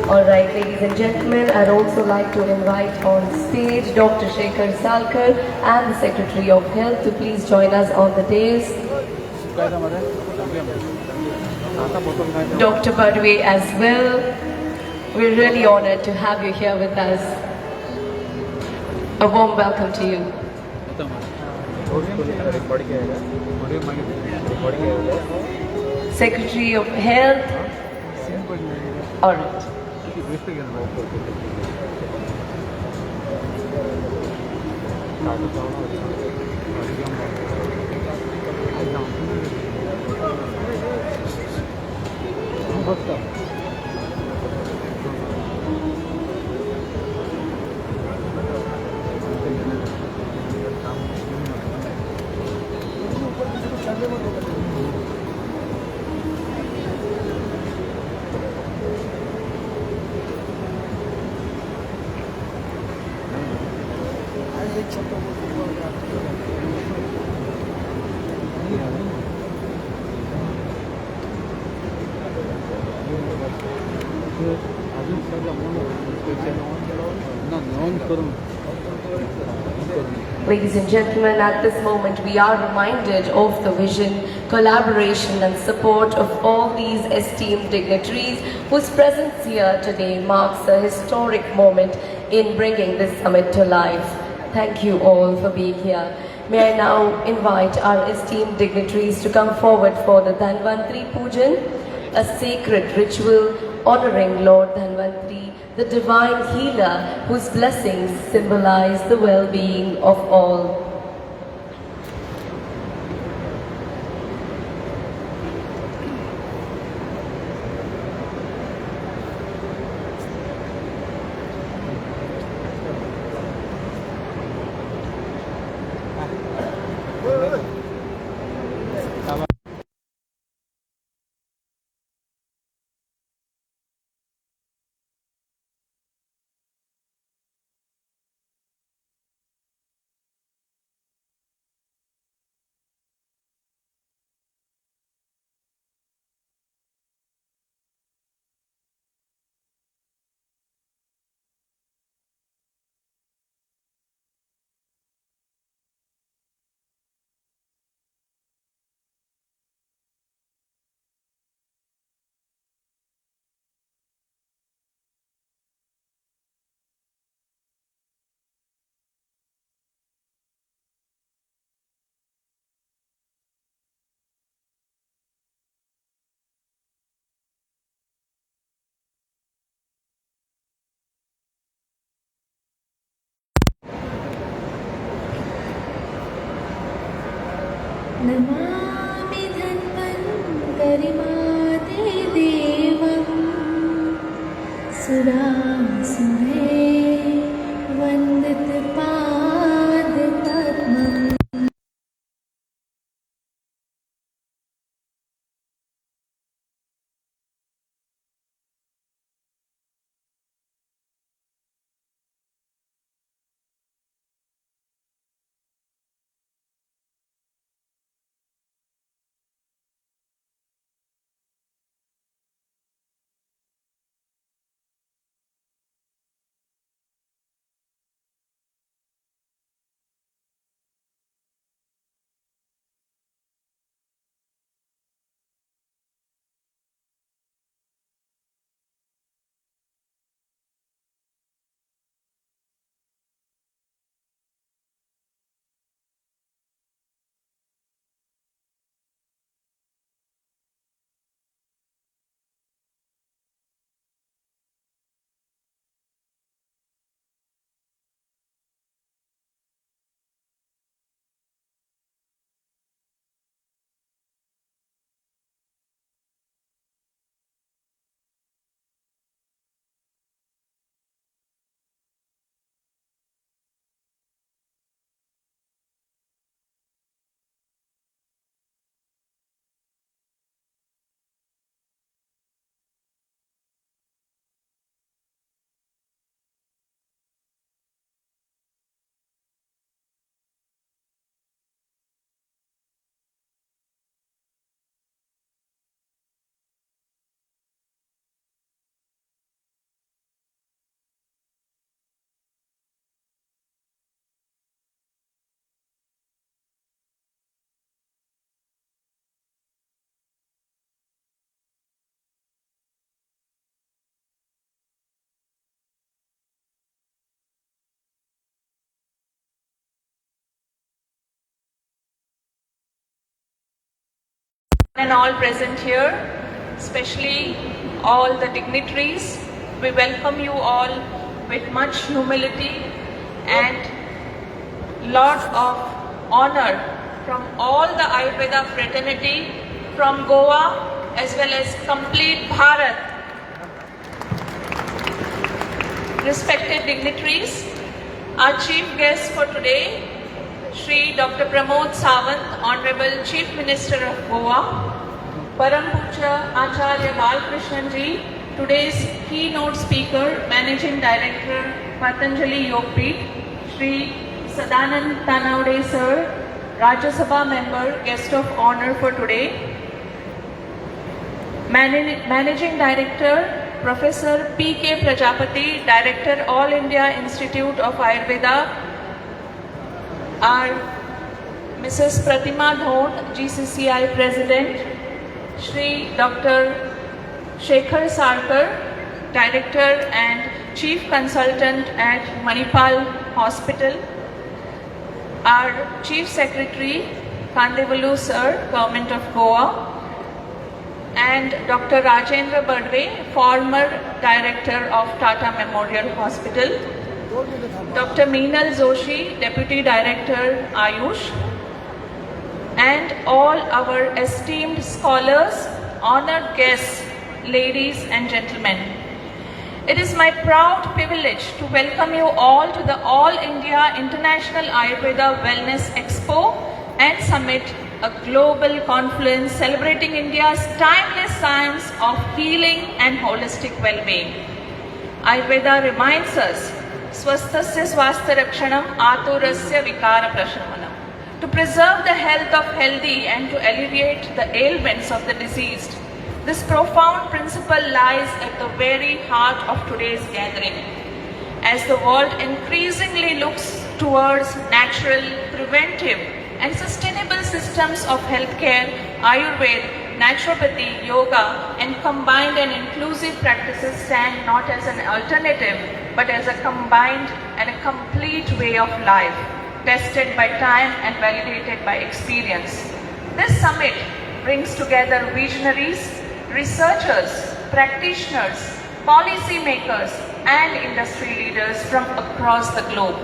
Alright, ladies and gentlemen, I'd also like to invite on stage Dr. Shekhar Salkar and the Secretary of Health to please join us on the dais. Dr. Badwe as well. We're really honored to have you here with us. A warm welcome to you. Secretary of Health. All right. Ladies and gentlemen, at this moment we are reminded of the vision, collaboration and support of all these esteemed dignitaries whose presence here today marks a historic moment in bringing this summit to life. Thank you all for being here. May I now invite our esteemed dignitaries to come forward for the Dhanvantri Pujan, a sacred ritual honoring Lord Dhanvantri, the divine healer whose blessings symbolize the well-being of all. Namami धन्वन्तरिमाते देवं सुरासुरे वन्दितपादपद्मम् and all present here, especially all the dignitaries. We welcome you all with much humility and lot of honor from all the Ayurveda fraternity from Goa as well as complete Bharat. Respected dignitaries, our chief guest for today, Shri Dr. Pramod Sawant, Honorable Chief Minister of Goa, Param Puja Acharya Balkrishnan Ji, today's keynote speaker, Managing Director, Patanjali Yogpeeth, Shri Sadanand Tanawade Sir, Rajya Sabha Member, Guest of Honor for today, Managing Director, Professor P.K. Prajapati, Director, All India Institute of Ayurveda, our Mrs. Pratima Dhon, GCCI President, Shri Dr. Shekhar Sarkar, Director and Chief Consultant at Manipal Hospital, our Chief Secretary, Kandevalu Sir, Government of Goa, and Dr. Rajendra Badwe, former Director of Tata Memorial Hospital, Dr. Meenal Joshi, Deputy Director, Ayush, and all our esteemed scholars, honored guests, ladies and gentlemen. It is my proud privilege to welcome you all to the All India International Ayurveda Wellness Expo and Summit, a global conference celebrating India's timeless science of healing and holistic well-being. Ayurveda reminds us, Swasthasya Swastha Rakshanam Aturasya Vikara Prashamanam. To preserve the health of healthy and to alleviate the ailments of the diseased. This profound principle lies at the very heart of today's gathering. As the world increasingly looks towards natural, preventive, and sustainable systems of healthcare, Ayurveda, naturopathy, yoga, and combined and inclusive practices stand not as an alternative, but as a combined and a complete way of life, tested by time and validated by experience. This summit brings together visionaries, researchers, practitioners, policy makers, and industry leaders from across the globe,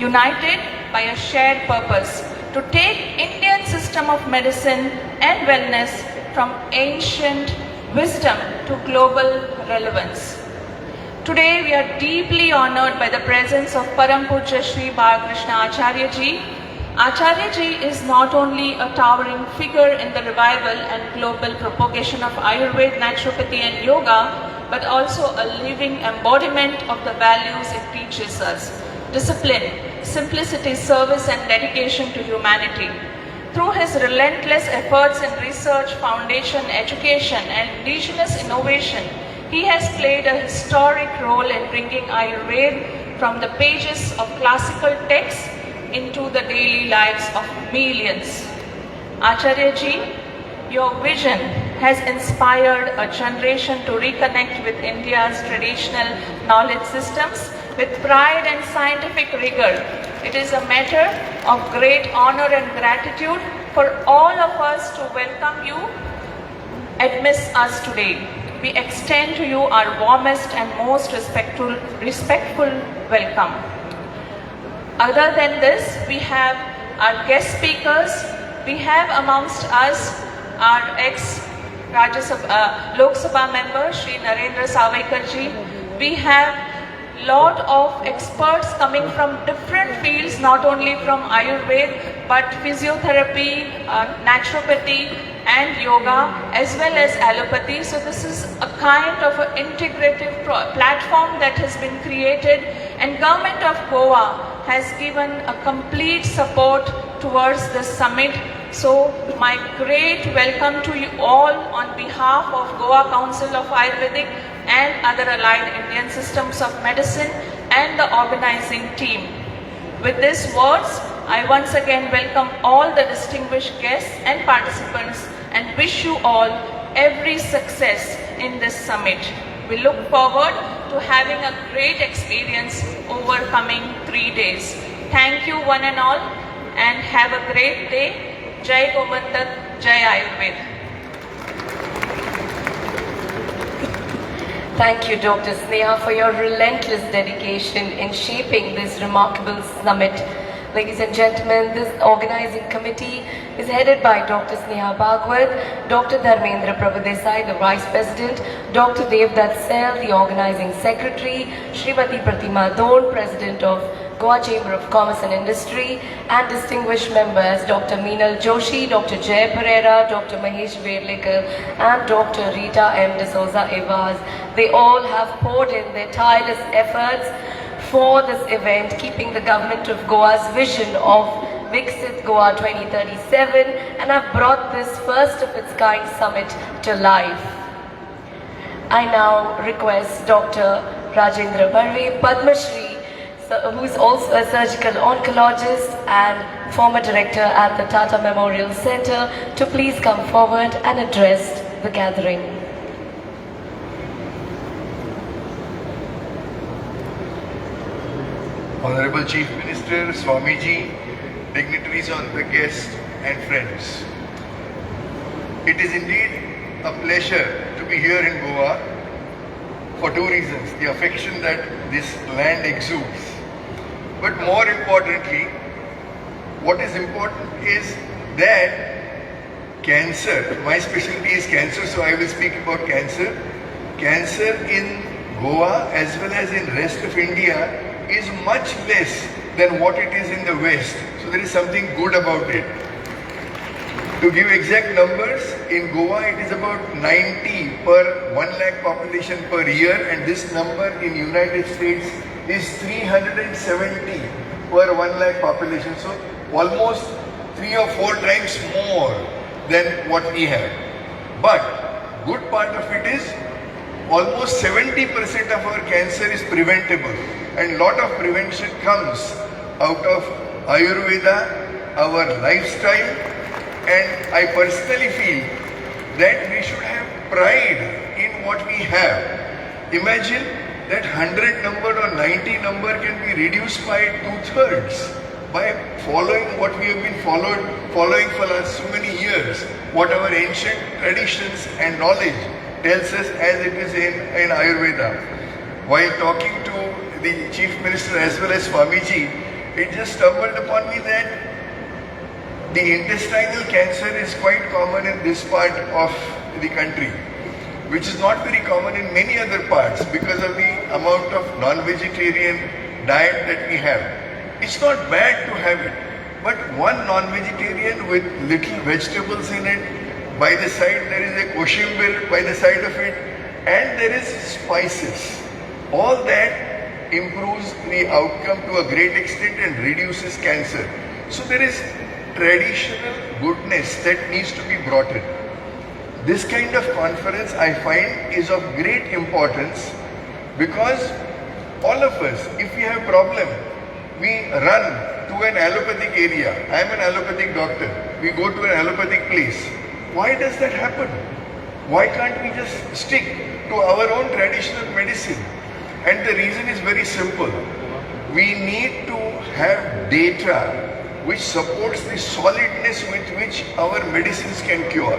united by a shared purpose to take Indian system of medicine and wellness from ancient wisdom to global relevance. Today we are deeply honored by the presence of Param Puja Shri Balkrishna Acharya Ji. Acharya Ji is not only a towering figure in the revival and global propagation of Ayurveda, naturopathy and yoga, but also a living embodiment of the values it teaches us: discipline, simplicity, service and dedication to humanity. Through his relentless efforts in research, foundation, education and indigenous innovation, he has played a historic role in bringing Ayurveda from the pages of classical texts into the daily lives of millions. Acharya Ji, your vision has inspired a generation to reconnect with India's traditional knowledge systems with pride and scientific rigor. It is a matter of great honor and gratitude for all of us to welcome you amidst us today. We extend to you our warmest and most respectful welcome. Other than this, we have our guest speakers. We have amongst us our Lok Sabha member, Shri Narendra Sawaikar Ji. We have lot of experts coming from different fields, not only from Ayurveda, but physiotherapy, naturopathy and yoga, as well as allopathy. So this is a kind of an integrative platform that has been created, and Government of Goa has given a complete support towards this summit. So my great welcome to you all on behalf of Goa Council of Ayurvedic and other allied Indian systems of medicine and the organizing team. With these words, I once again welcome all the distinguished guests and participants and wish you all every success in this summit. We look forward to having a great experience over coming 3 days. Thank you one and all and have a great day. Jai Gomantak, Jai Ayurveda. Thank you, Dr. Sneha, for your relentless dedication in shaping this remarkable summit. Ladies and gentlemen, this organizing committee is headed by Dr. Sneha Bhagwat, Dr. Dharmendra Prabhudesai, the Vice President, Dr. Devdutt Sel, the Organizing Secretary, Srimati Pratima Don, President of Goa Chamber of Commerce and Industry, and distinguished members Dr. Meenal Joshi, Dr. Jay Pereira, Dr. Mahesh Verlekar, and Dr. Rita M. D'Souza Evas. They all have poured in their tireless efforts for this event, keeping the government of Goa's vision of Viksit Goa 2037, and have brought this first of its kind summit to life. I now request Dr. Rajendra Barve, Padma Shri, who is also a surgical oncologist and former director at the Tata Memorial Center, to please come forward and address the gathering. Honorable Chief Minister, Swamiji, dignitaries on the guests and friends. It is indeed a pleasure to be here in Goa for two reasons: the affection that this land exudes, but more importantly, what is important is that cancer, my specialty is cancer, so I will speak about cancer. Cancer in Goa as well as in rest of India is much less than what it is in the West. So there is something good about it. To give exact numbers, in Goa it is about 90 per 1 lakh population per year, and this number in United States is 370 per 1 lakh population. So almost 3 or 4 times more than what we have. But good part of it is almost 70% of our cancer is preventable, and lot of prevention comes out of Ayurveda, our lifestyle, and I personally feel that we should have pride in what we have. Imagine that 100 number or 90 number can be reduced by 2/3 by following what we have been following for last so many years, what our ancient traditions and knowledge tells us as it is in Ayurveda. While talking to the Chief Minister as well as Swamiji, it just stumbled upon me that the intestinal cancer is quite common in this part of the country, which is not very common in many other parts because of the amount of non-vegetarian diet that we have. It's not bad to have it, but one non-vegetarian with little vegetables in it, by the side there is a koshimbir by the side of it, and there is spices. All that improves the outcome to a great extent and reduces cancer. So there is traditional goodness that needs to be brought in. This kind of conference I find is of great importance because all of us, if we have problem, we run to an allopathic area. I am an allopathic doctor. We go to an allopathic place. Why does that happen? Why can't we just stick to our own traditional medicine? And the reason is very simple. We need to have data which supports the solidness with which our medicines can cure.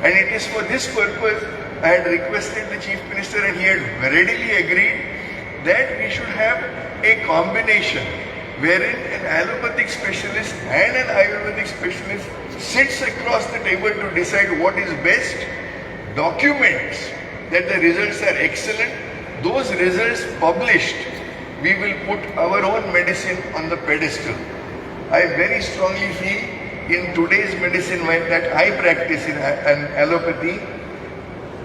And it is for this purpose I had requested the Chief Minister, and he had readily agreed that we should have a combination wherein an allopathic specialist and an Ayurvedic specialist sits across the table to decide what is best, documents that the results are excellent, those results published, we will put our own medicine on the pedestal. I very strongly feel in today's medicine that I practice in an allopathy,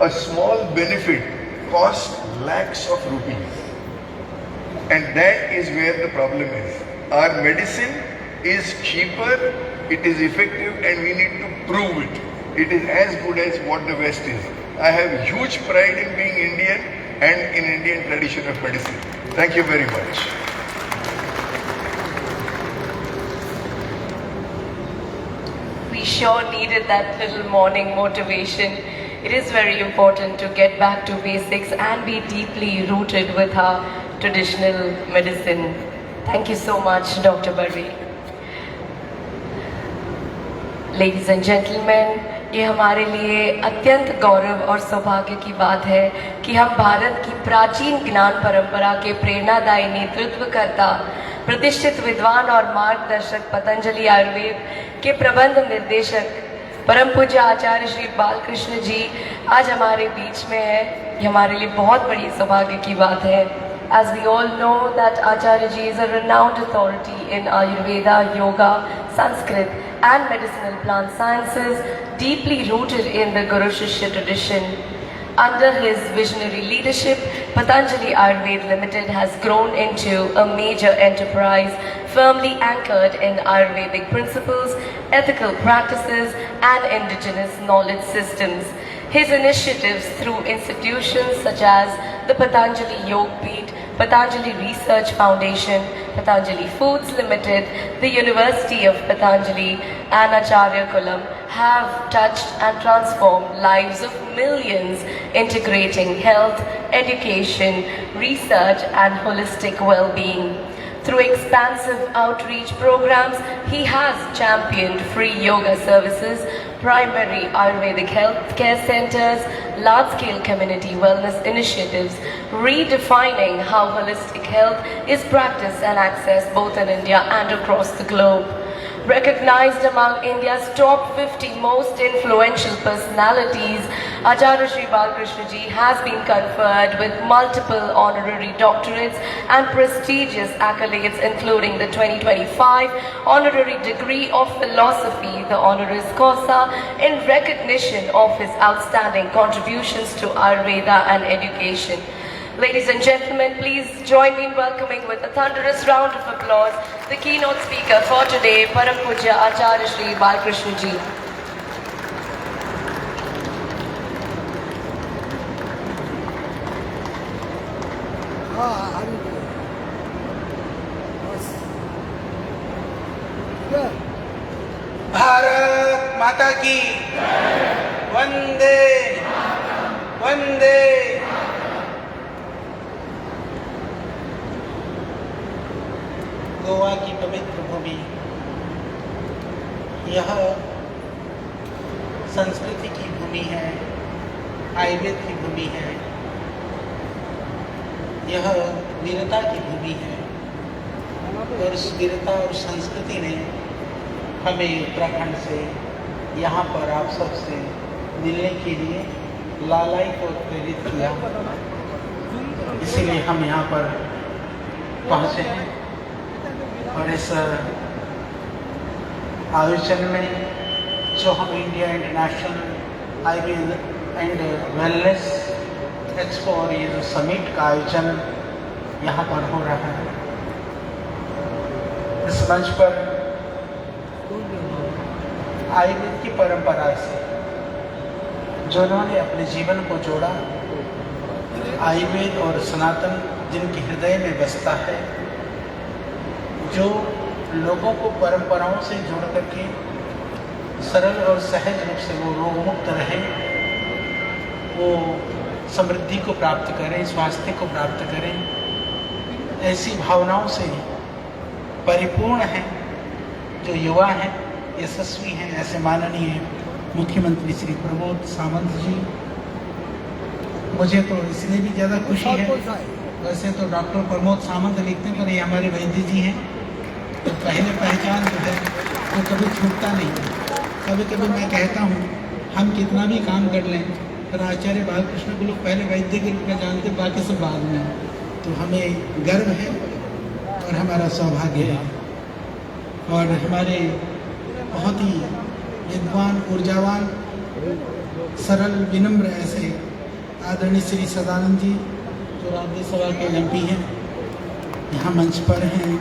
a small benefit costs lakhs of rupees. And that is where the problem is. Our medicine is cheaper, it is effective, and we need to prove it. It is as good as what the West is. I have huge pride in being Indian and in Indian tradition of medicine. Thank you very much. We sure needed that little morning motivation. It is very important to get back to basics and be deeply rooted with our traditional medicine. Thank you so much, Dr. Barve. Ladies and gentlemen, ये हमारे लिए अत्यंत गौरव और सौभाग्य की बात है कि हम भारत की प्राचीन ज्ञान परंपरा के प्रेरणादायी नेतृत्वकर्ता, प्रतिष्ठित विद्वान और मार्गदर्शक पतंजलि आयुर्वेद के प्रबंध निर्देशक परम पूज्य आचार्य श्री बालकृष्ण जी आज हमारे बीच में है। ये हमारे लिए बहुत बड़ी सौभाग्य की बात है। As we all know that Acharya Ji is a renowned authority in Ayurveda, Yoga, Sanskrit and medicinal plant sciences, deeply rooted in the Guru Shishya tradition. Under his visionary leadership, Patanjali Ayurveda Limited has grown into a major enterprise firmly anchored in Ayurvedic principles, ethical practices and indigenous knowledge systems. His initiatives through institutions such as the Patanjali Yogpeeth, Patanjali Research Foundation, Patanjali Foods Limited, the University of Patanjali and Acharya Kulam have touched and transformed lives of millions, integrating health, education, research and holistic well-being. Through expansive outreach programs, he has championed free yoga services, primary Ayurvedic health care centers, large-scale community wellness initiatives, redefining how holistic health is practiced and accessed both in India and across the globe. Recognized among India's top 50 most influential personalities, Acharya Shri Balkrishna Ji has been conferred with multiple honorary doctorates and prestigious accolades, including the 2025 honorary degree of philosophy, the honoris causa, in recognition of his outstanding contributions to Ayurveda and education. Ladies and gentlemen, please join me in welcoming with a thunderous round of applause the keynote speaker for today, Param Pujya Acharya Shri Balkrishna Ji. Bharat माता की वंदे वंदे। गोवा की पवित्र भूमि, यह संस्कृति की भूमि है, आयुर्वेद की भूमि है, यह वीरता की भूमि है और इस वीरता और संस्कृति ने हमें उत्तराखंड से यहाँ पर आप सबसे मिलने के लिए लालायित और प्रेरित किया। इसीलिए हम यहाँ पर पहुँचे हैं और इस आयोजन में जो हम India international Ayurveda and wellness expo और ये जो समिट का आयोजन यहाँ पर हो रहा है, इस मंच पर आयुर्वेद की परंपरा से जिन्होंने अपने जीवन को जोड़ा, आयुर्वेद और सनातन जिनके हृदय में बसता है, जो लोगों को परंपराओं से जोड़ करके सरल और सहज रूप से वो रोग मुक्त रहे, वो समृद्धि को प्राप्त करें, स्वास्थ्य को प्राप्त करें, ऐसी भावनाओं से परिपूर्ण हैं जो युवा हैं, यशस्वी हैं, ऐसे माननीय मुख्यमंत्री श्री प्रमोद सावंत जी। मुझे तो इसलिए भी ज़्यादा खुशी है, वैसे तो डॉक्टर प्रमोद सावंत लिखते पर ये हमारे वैद्य जी हैं, तो पहले पहचान जो है वो कभी छूटता नहीं। कभी कभी मैं कहता हूँ हम कितना भी काम कर लें पर आचार्य बालकृष्ण को लोग पहले वैद्य के रूप में जानते, बाकी सब बाद में। तो हमें गर्व है और हमारा सौभाग्य है और हमारे बहुत ही विद्वान, ऊर्जावान, सरल, विनम्र ऐसे आदरणीय श्री सदानंद जी जो राज्यसभा के MP हैं, यहाँ मंच पर हैं।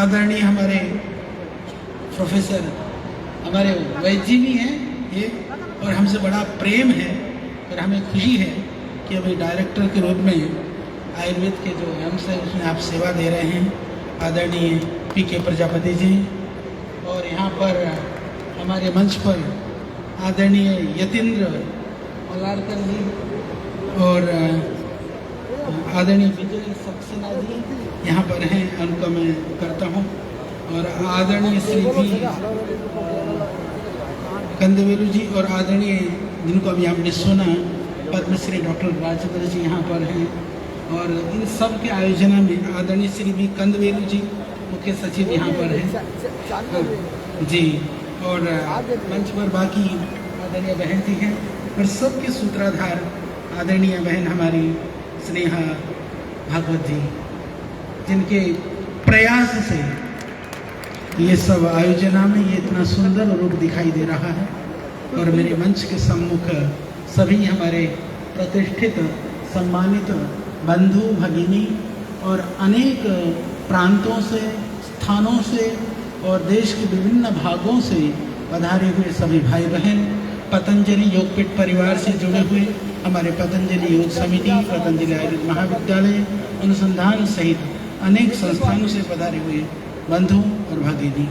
आदरणीय हमारे प्रोफेसर, हमारे वैद्य जी भी हैं ये, और हमसे बड़ा प्रेम है और हमें खुशी है कि अभी डायरेक्टर के रूप में आयुर्वेद के जो एम्स है उसमें आप सेवा दे रहे हैं, आदरणीय PK प्रजापति जी। और यहाँ पर हमारे मंच पर आदरणीय यतीन्द्र मलारकर जी और आदरणीय विजय सक्सेना जी यहाँ पर हैं, उनका मैं करता हूँ। और आदरणीय श्री भी कंदवेलु जी और आदरणीय जिनको अभी आपने सुना पद्मश्री डॉक्टर राजेंद्र जी यहाँ पर हैं, और इन सब के आयोजन में आदरणीय श्री बी कंदवेलु जी मुख्य सचिव यहाँ पर हैं जी, और मंच पर बाकी आदरणीय बहन जी हैं, और सबके सूत्रधार आदरणीय बहन हमारी स्नेहा भागवत जी, जिनके प्रयास से ये सब आयोजना में ये इतना सुंदर रूप दिखाई दे रहा है। और मेरे मंच के सम्मुख सभी हमारे प्रतिष्ठित सम्मानित बंधु भगिनी और अनेक प्रांतों से, स्थानों से और देश के विभिन्न भागों से पधारे हुए सभी भाई बहन, पतंजलि योगपीठ परिवार से जुड़े हुए हमारे पतंजलि योग समिति, पतंजलि आयुर्वेद महाविद्यालय अनुसंधान सहित अनेक संस्थानों से पधारे हुए बंधु और भगिनी,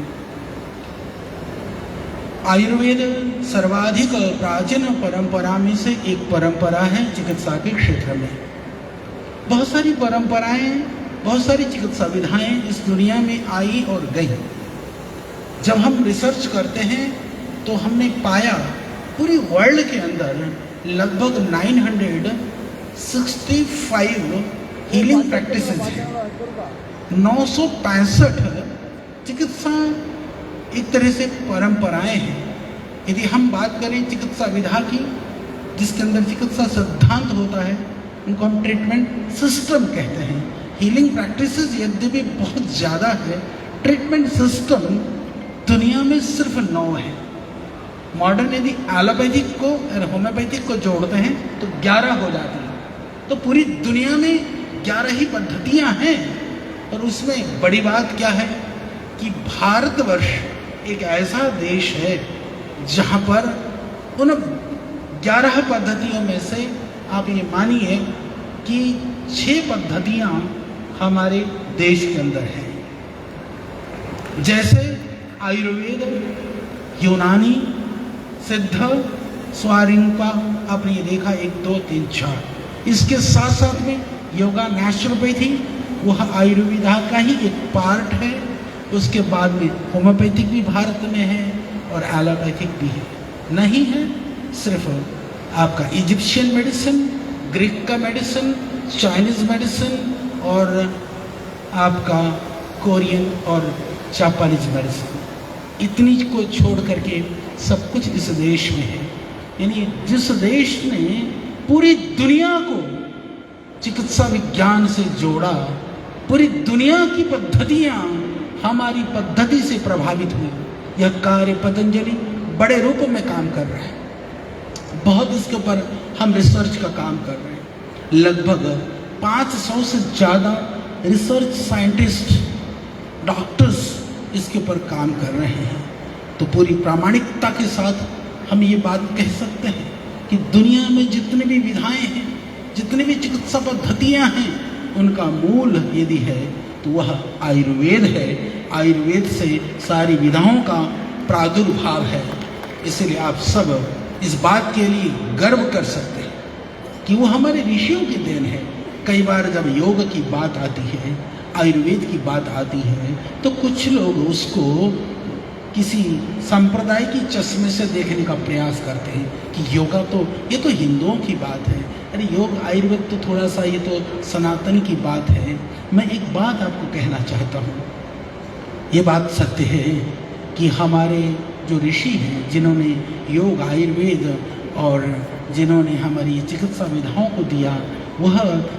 आयुर्वेद सर्वाधिक प्राचीन परंपरा में से एक परंपरा है चिकित्सा के क्षेत्र में। बहुत सारी परंपराएं, बहुत सारी चिकित्सा विधाएं इस दुनिया में आई और गई। जब हम रिसर्च करते हैं तो हमने पाया पूरी वर्ल्ड के अंदर लगभग 965 हीलिंग प्रैक्टिसेस हैं। 965 चिकित्सा एक तरह से परंपराएं हैं। यदि हम बात करें चिकित्सा विधा की, जिसके अंदर चिकित्सा सिद्धांत होता है, उनको हम ट्रीटमेंट सिस्टम कहते हैं। हीलिंग प्रैक्टिसेस यद्यपि बहुत ज़्यादा है, ट्रीटमेंट सिस्टम दुनिया में सिर्फ 9 है। मॉडर्न यदि एलोपैथिक को और होम्योपैथिक को जोड़ते हैं तो 11 हो जाती है। तो पूरी दुनिया में 11 ही पद्धतियाँ हैं। और उसमें बड़ी बात क्या है कि भारतवर्ष एक ऐसा देश है जहाँ पर उन 11 पद्धतियों में से आप ये मानिए कि 6 पद्धतियाँ हमारे देश के अंदर हैं। जैसे आयुर्वेद, यूनानी, सिद्ध, स्वारिंपा, आपने ये देखा 1 2 3 4। इसके साथ साथ में योगा नेचुरोपैथी, वह आयुर्वेदा का ही एक पार्ट है। उसके बाद में होम्योपैथिक भी भारत में है और एलोपैथिक भी है। नहीं है सिर्फ आपका इजिप्शियन मेडिसिन, ग्रीक का मेडिसिन, चाइनीज मेडिसिन और आपका कोरियन और जापानीज मेडिसिन। इतनी को छोड़ करके सब कुछ इस देश में है। यानी जिस देश ने पूरी दुनिया को चिकित्सा विज्ञान से जोड़ा, पूरी दुनिया की पद्धतियाँ हमारी पद्धति से प्रभावित हुई, यह कार्य पतंजलि बड़े रूप में काम कर रहा है। बहुत इसके ऊपर हम रिसर्च का काम कर रहे हैं। लगभग 500 से ज़्यादा रिसर्च साइंटिस्ट, डॉक्टर्स इसके ऊपर काम कर रहे हैं। तो पूरी प्रामाणिकता के साथ हम ये बात कह सकते हैं कि दुनिया में जितने भी विधाएं हैं, जितनी भी चिकित्सा पद्धतियां हैं, उनका मूल यदि है तो वह आयुर्वेद है। आयुर्वेद से सारी विधाओं का प्रादुर्भाव है। इसलिए आप सब इस बात के लिए गर्व कर सकते हैं कि वो हमारे ऋषियों की देन है। कई बार जब योग की बात आती है, आयुर्वेद की बात आती है, तो कुछ लोग उसको किसी संप्रदाय की चश्मे से देखने का प्रयास करते हैं कि योगा तो ये तो हिंदुओं की बात है, अरे योग आयुर्वेद तो थोड़ा सा ये तो सनातन की बात है। मैं एक बात आपको कहना चाहता हूँ, ये बात सत्य है कि हमारे जो ऋषि हैं, जिन्होंने योग, आयुर्वेद और जिन्होंने हमारी ये चिकित्सा विधाओं को दिया, वह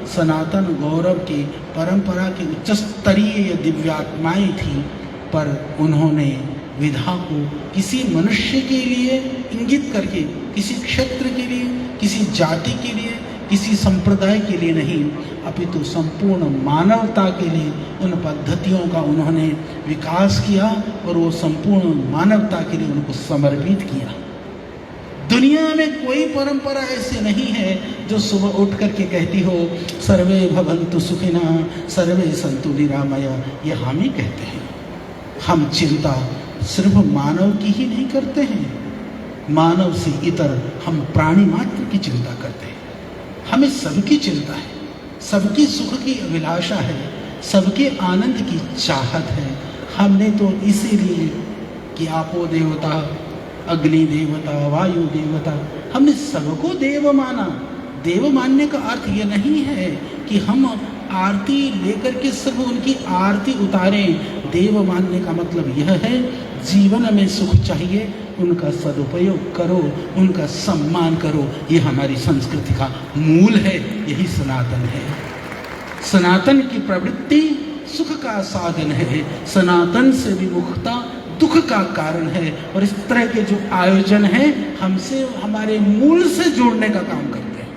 सनातन गौरव के परंपरा की उच्च स्तरीय दिव्यात्माएँ थी। पर उन्होंने विधा को किसी मनुष्य के लिए इंगित करके, किसी क्षेत्र के लिए, किसी जाति के लिए, किसी संप्रदाय के लिए नहीं, अपितु संपूर्ण मानवता के लिए उन पद्धतियों का उन्होंने विकास किया और वो संपूर्ण मानवता के लिए उनको समर्पित किया। दुनिया में कोई परंपरा ऐसी नहीं है जो सुबह उठ करके कहती हो सर्वे भवन्तु सुखिनः, सर्वे सन्तु निरामया। ये हम ही कहते हैं। हम चिंता सिर्फ मानव की ही नहीं करते हैं, मानव से इतर हम प्राणी मात्र की चिंता करते हैं। हमें सबकी चिंता है, सबकी सुख की अभिलाषा है, सबके आनंद की चाहत है। हमने तो इसीलिए कि आपो देवता अग्नि देवता, वायु देवता, हमने सबको देव माना। देव मानने का अर्थ ये नहीं है कि हम आरती लेकर के सिर्फ उनकी आरती उतारें। देव मानने का मतलब यह है जीवन में सुख चाहिए, उनका सदुपयोग करो, उनका सम्मान करो। ये हमारी संस्कृति का मूल है, यही सनातन है। सनातन की प्रवृत्ति सुख का साधन है, सनातन से विमुखता दुख का कारण है। और इस तरह के जो आयोजन हैं हमसे, हमारे मूल से जोड़ने का काम करते हैं।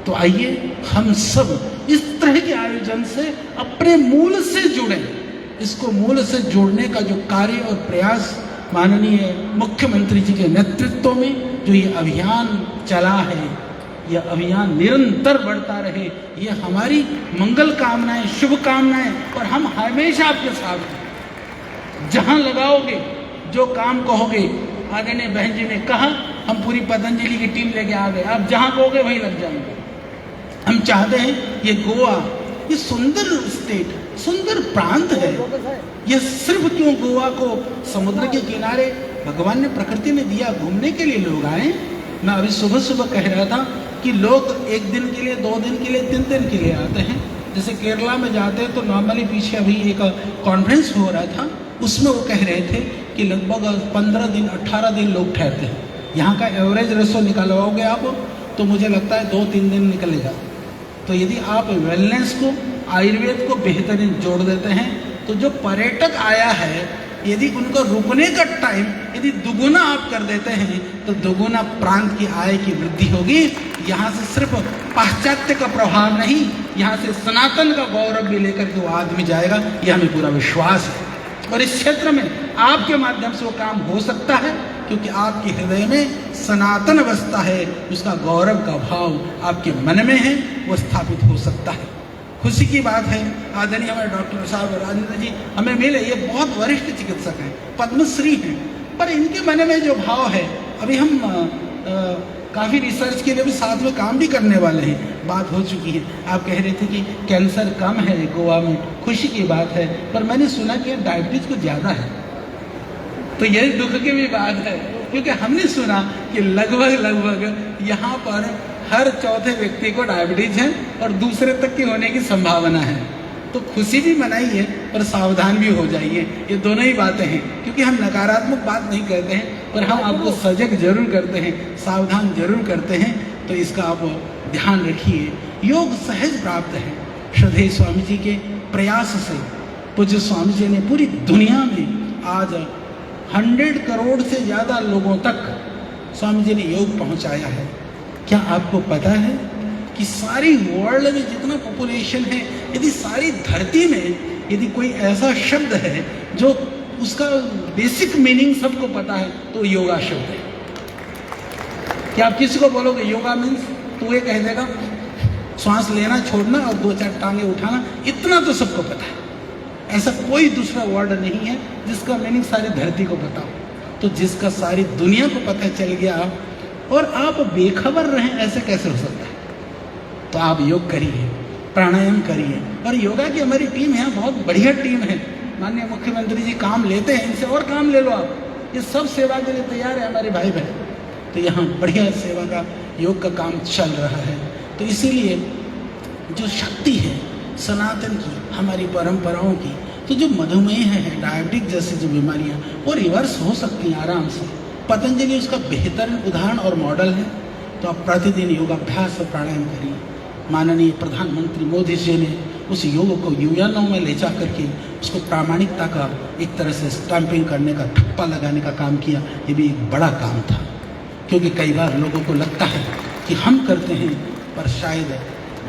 तो आइए हम सब इस तरह के आयोजन से अपने मूल से जुड़ें। इसको मूल से जोड़ने का जो कार्य और प्रयास माननीय मुख्यमंत्री जी के नेतृत्व में जो ये अभियान चला है, यह अभियान निरंतर बढ़ता रहे, ये हमारी मंगल कामनाएं, शुभ कामनाएं। और हम हमेशा आपके साथ हैं। जहां लगाओगे, जो काम कहोगे, आदरणीय बहन जी ने कहा, हम पूरी पतंजलि की टीम लेके आ गए। आप जहां कहोगे वहीं लग जाएंगे। हम चाहते हैं ये गोवा, ये सुंदर स्टेट, सुंदर प्रांत है। ये सिर्फ क्यों गोवा को समुद्र के किनारे भगवान ने, प्रकृति ने दिया, घूमने के लिए लोग आए। मैं अभी सुबह सुबह कह रहा था कि लोग एक दिन के लिए, 2 दिन के लिए, 3 दिन के लिए आते हैं। जैसे केरला में जाते हैं तो नॉर्मली, पीछे अभी एक कॉन्फ्रेंस हो रहा था, उसमें वो कह रहे थे कि लगभग 15 दिन 18 दिन लोग ठहरते हैं। यहाँ का एवरेज रेशो निकलवाओगे आप तो मुझे लगता है 2-3 दिन निकलेगा। तो यदि आप वेलनेस को, आयुर्वेद को बेहतरीन जोड़ देते हैं तो जो पर्यटक आया है, यदि उनको रुकने का टाइम यदि दुगुना आप कर देते हैं तो दुगुना प्रांत की आय की वृद्धि होगी। यहाँ से सिर्फ पाश्चात्य का प्रभाव नहीं, यहाँ से सनातन का गौरव भी लेकर के वो आदमी जाएगा, ये हमें पूरा विश्वास है। और इस क्षेत्र में आपके माध्यम से वो काम हो सकता है, क्योंकि आपके हृदय में सनातन बसता है, उसका गौरव का भाव आपके मन में है, वो स्थापित हो सकता है। खुशी की बात है, आदरणीय हमारे डॉक्टर साहब राजेंद्र जी हमें मिले। ये बहुत वरिष्ठ चिकित्सक हैं, पद्मश्री हैं, पर इनके मन में जो भाव है, अभी हम काफ़ी रिसर्च के लिए भी साथ में काम भी करने वाले हैं, बात हो चुकी है। आप कह रहे थे कि कैंसर कम है गोवा में, खुशी की बात है, पर मैंने सुना कि डायबिटीज को ज़्यादा है। तो यही दुख की भी बात है, क्योंकि हमने सुना कि लगभग यहाँ पर हर चौथे व्यक्ति को डायबिटीज है और दूसरे तक की होने की संभावना है। तो खुशी भी मनाइए पर सावधान भी हो जाइए, ये दोनों ही बातें हैं। क्योंकि हम नकारात्मक बात नहीं कहते हैं, पर हम आपको सजग जरूर करते हैं, सावधान जरूर करते हैं। तो इसका आप ध्यान रखिए। योग सहज प्राप्त है। श्रद्धेय स्वामी जी के प्रयास से पूज्य स्वामी जी ने पूरी दुनिया में आज 100 करोड़ से ज़्यादा लोगों तक स्वामी जी ने योग पहुंचाया है। क्या आपको पता है कि सारी वर्ल्ड में जितना पॉपुलेशन है, यदि सारी धरती में यदि कोई ऐसा शब्द है जो उसका बेसिक मीनिंग सबको पता है तो योगा शब्द है। क्या आप किसी को बोलोगे योगा मीन्स, तो ये कह देगा श्वास लेना, छोड़ना और 2-4 टांगे उठाना, इतना तो सबको पता है। ऐसा कोई दूसरा वर्ड नहीं है जिसका मीनिंग सारी धरती को पता हो। तो जिसका सारी दुनिया को पता चल गया और आप बेखबर रहें, ऐसे कैसे हो सकता है? तो आप योग करिए, प्राणायाम करिए। और योगा की हमारी टीम है, बहुत बढ़िया टीम है। माननीय मुख्यमंत्री जी काम लेते हैं, इनसे और काम ले लो आप। ये सब सेवा के लिए तैयार है हमारे भाई बहन। तो यहाँ बढ़िया सेवा का, योग का काम चल रहा है। तो इसीलिए जो शक्ति है सनातन की, हमारी परंपराओं की, तो जो मधुमेह है, डायबिटिक जैसी जो बीमारियाँ, वो रिवर्स हो सकती हैं आराम से। पतंजलि उसका बेहतरीन उदाहरण और मॉडल है। तो आप प्रतिदिन योगाभ्यास और प्राणायाम करिए। माननीय प्रधानमंत्री मोदी जी ने उस योग को यूएनओ में ले जा करके उसको प्रामाणिकता का एक तरह से स्टैंपिंग करने का, ठप्पा लगाने का काम किया। ये भी एक बड़ा काम था, क्योंकि कई बार लोगों को लगता है कि हम करते हैं, पर शायद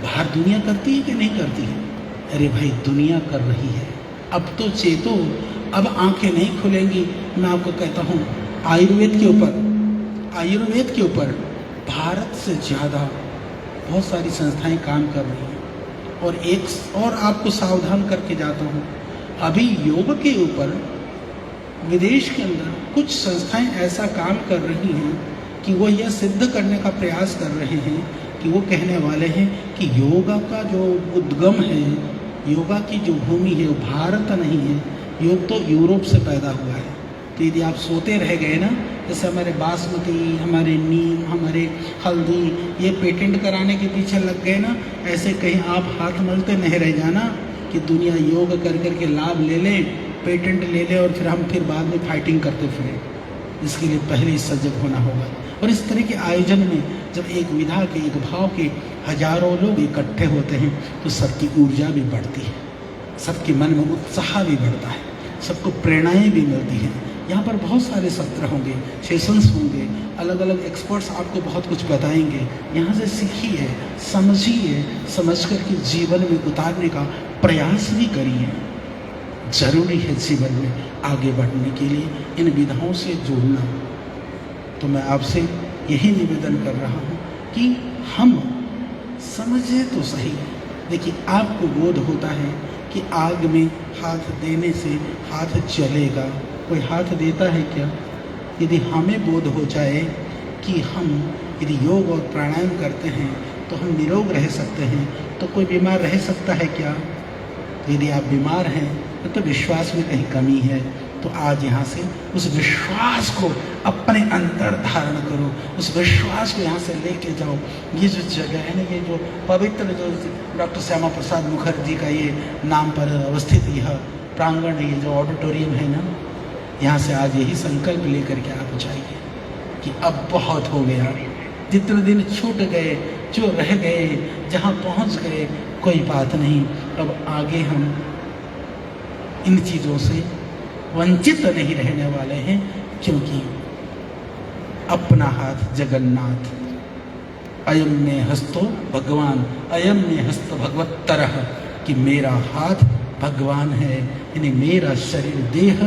बाहर दुनिया करती है कि नहीं करती है। अरे भाई, दुनिया कर रही है। अब तो चेतो, अब आंखें नहीं खुलेंगी। मैं आपको कहता हूँ, आयुर्वेद के ऊपर भारत से ज़्यादा बहुत सारी संस्थाएं काम कर रही हैं। और एक और आपको सावधान करके जाता हूँ, अभी योग के ऊपर विदेश के अंदर कुछ संस्थाएं ऐसा काम कर रही हैं कि वो यह सिद्ध करने का प्रयास कर रहे हैं कि वो कहने वाले हैं कि योगा का जो उद्गम है, योगा की जो भूमि है, वो भारत नहीं है, योग तो यूरोप से पैदा हुआ है। तो यदि आप सोते रह गए ना, जैसे हमारे बासमती, हमारे नीम, हमारे हल्दी, ये पेटेंट कराने के पीछे लग गए ना, ऐसे कहीं आप हाथ मलते नहीं रह जाना कि दुनिया योग कर कर के लाभ ले लें, पेटेंट ले ले और फिर हम बाद में फाइटिंग करते फिरें। इसके लिए पहले ही सजग होना होगा। और इस तरह के आयोजन में जब एक विधा के, एक भाव के हजारों लोग इकट्ठे होते हैं तो सबकी ऊर्जा भी बढ़ती है, सबके मन में उत्साह भी बढ़ता है, सबको प्रेरणाएं भी मिलती हैं। यहाँ पर बहुत सारे सत्र होंगे, सेशंस होंगे, अलग अलग एक्सपर्ट्स आपको बहुत कुछ बताएंगे। यहाँ से सीखिए, समझिए, समझ कर के जीवन में उतारने का प्रयास भी करिए। जरूरी है जीवन में आगे बढ़ने के लिए इन विधाओं से जुड़ना। तो मैं आपसे यही निवेदन कर रहा हूँ कि हम समझे तो सही। देखिए, आपको बोध होता है कि आग में हाथ देने से हाथ जलेगा, कोई हाथ देता है क्या? यदि हमें बोध हो जाए कि हम यदि योग और प्राणायाम करते हैं तो हम निरोग रह सकते हैं, तो कोई बीमार रह सकता है क्या? यदि आप बीमार हैं तो विश्वास में कहीं कमी है। तो आज यहाँ से उस विश्वास को अपने अंदर धारण करो, उस विश्वास को यहाँ से लेके जाओ। ये जो जगह है ना, ये जो पवित्र, जो डॉक्टर श्यामा प्रसाद मुखर्जी का ये नाम पर अवस्थित यह प्रांगण, ये जो ऑडिटोरियम है ना, यहाँ से आज यही संकल्प लेकर के आप जाइए कि अब बहुत हो गया। जितने दिन छूट गए, जो रह गए, जहाँ पहुँच गए, कोई बात नहीं। अब आगे हम इन चीज़ों से वंचित नहीं रहने वाले हैं, क्योंकि अपना हाथ जगन्नाथ, अयम में हस्तो भगवान, अयम में हस्त भगवत्तरः, कि मेरा हाथ भगवान है, यानी मेरा शरीर देह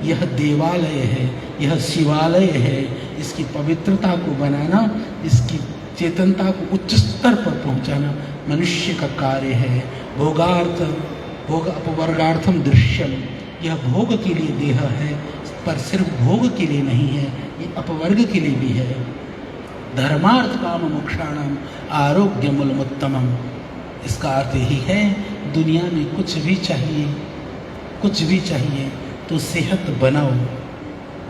यह देवालय है, यह शिवालय है। इसकी पवित्रता को बनाना, इसकी चेतनता को उच्च स्तर पर पहुंचाना मनुष्य का कार्य है। भोगार्थ भोग अपवर्गार्थम दृश्यम, यह भोग के लिए देह है, पर सिर्फ भोग के लिए नहीं है, ये अपवर्ग के लिए भी है। धर्मार्थ काम मोक्षाणाम आरोग्यमूलमुत्तमम, इसका अर्थ यही है, दुनिया में कुछ भी चाहिए, कुछ भी चाहिए तो सेहत बनाओ।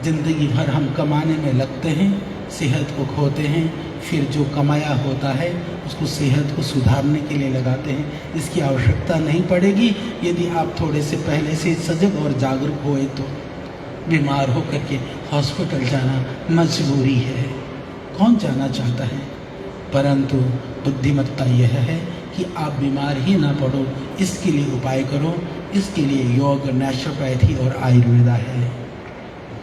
जिंदगी भर हम कमाने में लगते हैं, सेहत को खोते हैं, फिर जो कमाया होता है उसको सेहत को सुधारने के लिए लगाते हैं। इसकी आवश्यकता नहीं पड़ेगी यदि आप थोड़े से पहले से सजग और जागरूक होए तो। बीमार होकर के हॉस्पिटल जाना मजबूरी है, कौन जाना चाहता है? परंतु बुद्धिमत्ता यह है कि आप बीमार ही ना पड़ो, इसके लिए उपाय करो। इसके लिए योग, नेचुरोपैथी और आयुर्वेदा है।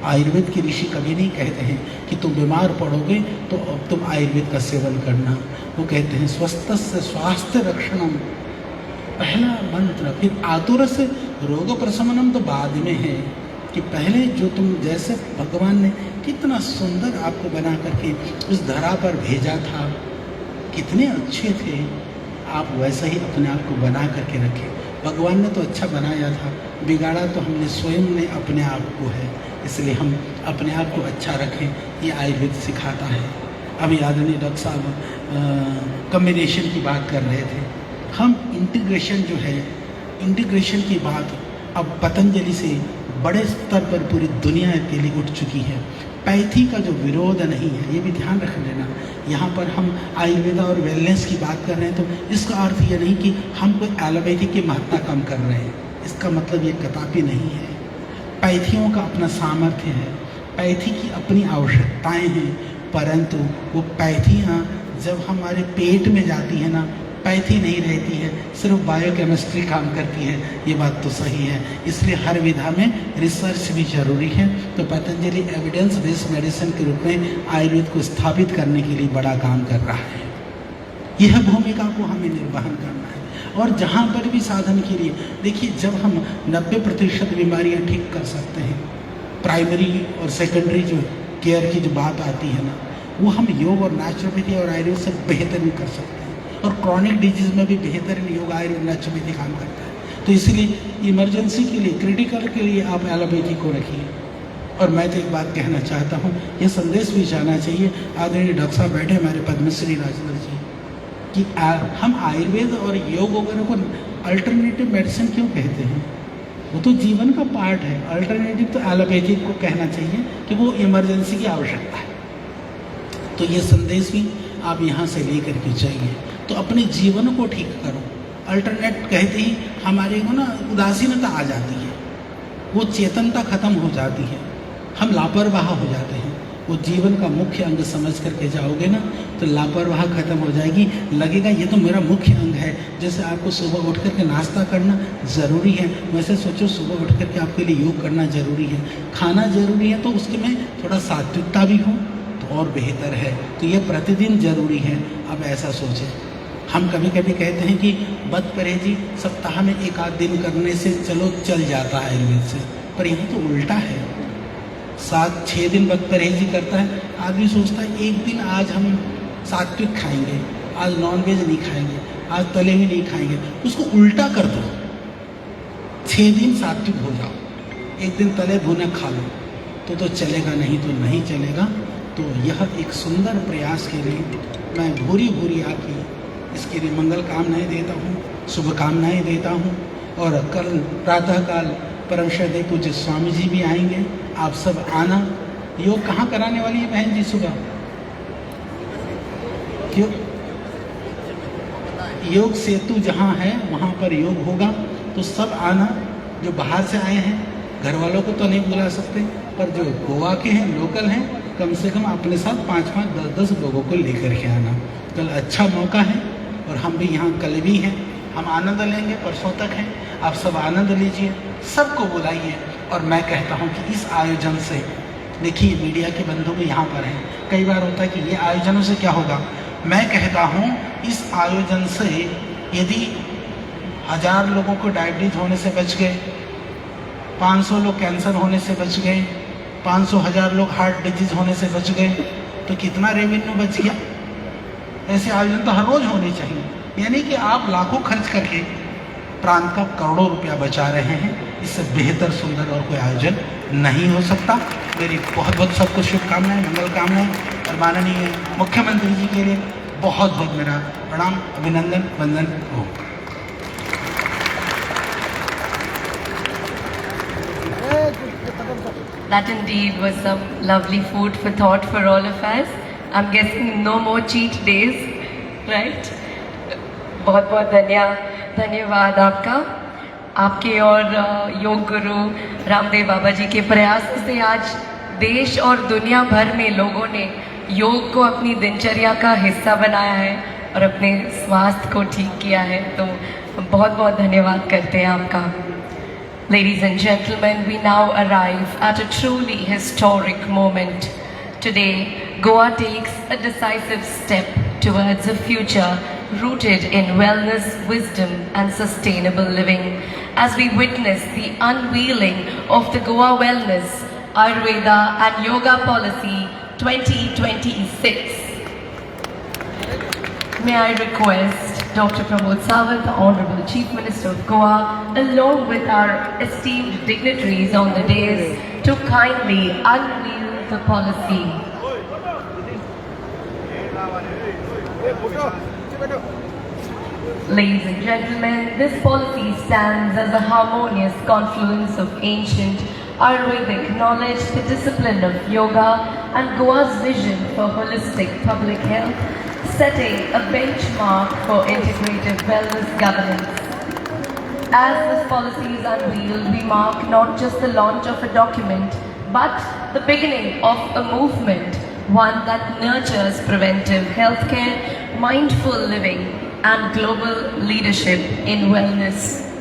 आयुर्वेद के ऋषि कभी नहीं कहते हैं कि तुम बीमार पड़ोगे तो अब तुम आयुर्वेद का सेवन करना। वो कहते हैं स्वस्थस्य स्वास्थ्य रक्षणम, पहला मंत्र। फिर आतुरस्य रोग प्रशमनम तो बाद में है, कि पहले जो तुम, जैसे भगवान ने कितना सुंदर आपको बना करके उस धरा पर भेजा था, कितने अच्छे थे, आप वैसा ही अपने आप को बना करके रखें। भगवान ने तो अच्छा बनाया था, बिगाड़ा तो हमने स्वयं ने अपने आप को है। इसलिए हम अपने आप को अच्छा रखें, ये आयुर्वेद सिखाता है। अभी आदरणीय डॉक्टर साहब कम्बिनेशन की बात कर रहे थे। हम इंटीग्रेशन जो है, इंटीग्रेशन की बात अब पतंजलि से बड़े स्तर पर पूरी दुनिया के लिए उठ चुकी है। पैथी का जो विरोध नहीं है, ये भी ध्यान रख लेना। यहाँ पर हम आयुर्वेदा और वेलनेस की बात कर रहे हैं तो इसका अर्थ ये नहीं कि हम कोई एलोपैथी की महत्ता कम कर रहे हैं, इसका मतलब ये कदापि नहीं है। पैथियों का अपना सामर्थ्य है, पैथी की अपनी आवश्यकताएं हैं, परंतु वो पैथियाँ जब हमारे पेट में जाती है ना, पैथी नहीं रहती है, सिर्फ बायोकेमिस्ट्री काम करती है। ये बात तो सही है। इसलिए हर विधा में रिसर्च भी जरूरी है। तो पतंजलि एविडेंस बेस्ड मेडिसिन के रूप में आयुर्वेद को स्थापित करने के लिए बड़ा काम कर रहा है। यह भूमिका को हमें निर्वहन करना है। और जहाँ पर भी साधन के लिए, देखिए, जब हम 90% बीमारियाँ ठीक कर सकते हैं, प्राइमरी और सेकेंडरी जो केयर की जो बात आती है ना, वो हम योग और नेचुरोपैथी और आयुर्वेद से बेहतरीन कर सकते हैं। और क्रॉनिक डिजीज में भी बेहतरीन योग आयुर्वेद नेचुरोपैथी काम करता है। तो इसलिए इमरजेंसी के लिए, क्रिटिकल के लिए आप एलोपैथी को रखिए। और मैं तो एक बात कहना चाहता हूँ, यह संदेश भी जाना चाहिए, आदरणीय डॉक्टर साहब बैठे हमारे पद्मश्री राजेंद्र जी, कि हम आयुर्वेद और योग वगैरह को अल्टरनेटिव मेडिसिन क्यों कहते हैं? वो तो जीवन का पार्ट है। अल्टरनेटिव तो एलोपैथिक को कहना चाहिए कि वो इमरजेंसी की आवश्यकता है। तो ये संदेश भी आप यहाँ से लेकर के जाइए। तो अपने जीवन को ठीक करो। अल्टरनेट कहते ही हमारे को ना उदासीनता आ जाती है, वो चेतनता खत्म हो जाती है, हम लापरवाह हो जाते हैं। वो जीवन का मुख्य अंग समझ करके जाओगे ना तो लापरवाह खत्म हो जाएगी। लगेगा ये तो मेरा मुख्य अंग है। जैसे आपको सुबह उठ करके नाश्ता करना ज़रूरी है, वैसे सोचो सुबह उठ करके आपके लिए योग करना ज़रूरी है, खाना ज़रूरी है, तो उसके में थोड़ा सात्विकता भी हो तो और बेहतर है। तो ये प्रतिदिन ज़रूरी है। अब ऐसा सोचें, हम कभी कभी कहते हैं कि बद परहेजी सप्ताह में 1 आध दिन करने से चलो चल जाता है आयुर्वेद से, पर यहाँ तो उल्टा है। 7-6 दिन बद परहेजी करता है आदमी, सोचता है एक दिन आज हम सात्विक खाएंगे, आज नॉनवेज नहीं खाएंगे, आज तले हुए नहीं खाएंगे। उसको उल्टा कर दो, 6 दिन सात्विक हो जाओ, एक दिन तले भुने खा लो तो चलेगा, नहीं तो नहीं चलेगा। तो यह एक सुंदर प्रयास के लिए मैं भूरी भूरी आपकी इसके लिए मंगल कामनाएं देता हूँ, शुभकामनाएं देता हूँ। और कल प्रातःकाल परम श्रद्धेय पूज्य स्वामी जी भी आएंगे, आप सब आना। योग कहाँ कराने वाली है बहन जी? सुबह क्यों? योग सेतु जहाँ है वहाँ पर योग होगा, तो सब आना। जो बाहर से आए हैं घर वालों को तो नहीं बुला सकते, पर जो गोवा के हैं, लोकल हैं, कम से कम अपने साथ 5-5, 10-10 लोगों को लेकर के आना। कल अच्छा मौका है और हम भी यहाँ कल भी हैं, हम आनंद लेंगे, परसों तक हैं। आप सब आनंद लीजिए, सबको बुलाइए। और मैं कहता हूँ कि इस आयोजन से, देखिए मीडिया के बंधु भी यहाँ पर हैं, कई बार होता है कि ये आयोजनों से क्या होगा। मैं कहता हूँ इस आयोजन से यदि 1000 लोगों को डायबिटीज होने से बच गए, 500 लोग कैंसर होने से बच गए, 500-1000 लोग हार्ट डिजीज होने से बच गए, तो कितना रेवेन्यू बच गया। ऐसे आयोजन तो हर रोज होने चाहिए। यानी कि आप लाखों खर्च करके प्रांत का करोड़ों रुपया बचा रहे हैं। इससे बेहतर सुंदर और कोई आयोजन नहीं हो सकता। मेरी बहुत बहुत सबको शुभकामनाएं, मंगल कामनाएं। और माननीय मुख्यमंत्री जी के लिए बहुत बहुत मेरा प्रणाम, अभिनंदन, वंदन हो। That indeed was some lovely food for thought for all of us. I'm guessing no more cheat days, right? बहुत बहुत धन्यवाद आपका। आपके और योग गुरु रामदेव बाबा जी के प्रयासों से आज देश और दुनिया भर में लोगों ने योग को अपनी दिनचर्या का हिस्सा बनाया है और अपने स्वास्थ्य को ठीक किया है। तो बहुत बहुत धन्यवाद करते हैं आपका। Ladies and gentlemen, we now arrive at a truly historic moment. Today, Goa takes a decisive step towards a future rooted in wellness, wisdom and sustainable living as we witness the unveiling of the Goa Wellness, Ayurveda and Yoga Policy 2026. May I request Dr. Pramod Sawant, the Honorable Chief Minister of Goa, along with our esteemed dignitaries on the dais, to kindly unveil the policy. Ladies and gentlemen, this policy stands as a harmonious confluence of ancient Ayurvedic knowledge, the discipline of yoga, and Goa's vision for holistic public health, setting a benchmark for integrative wellness governance. As this policy is unveiled, we mark not just the launch of a document, but the beginning of a movement, one that nurtures preventive healthcare, mindful living, and global leadership in wellness.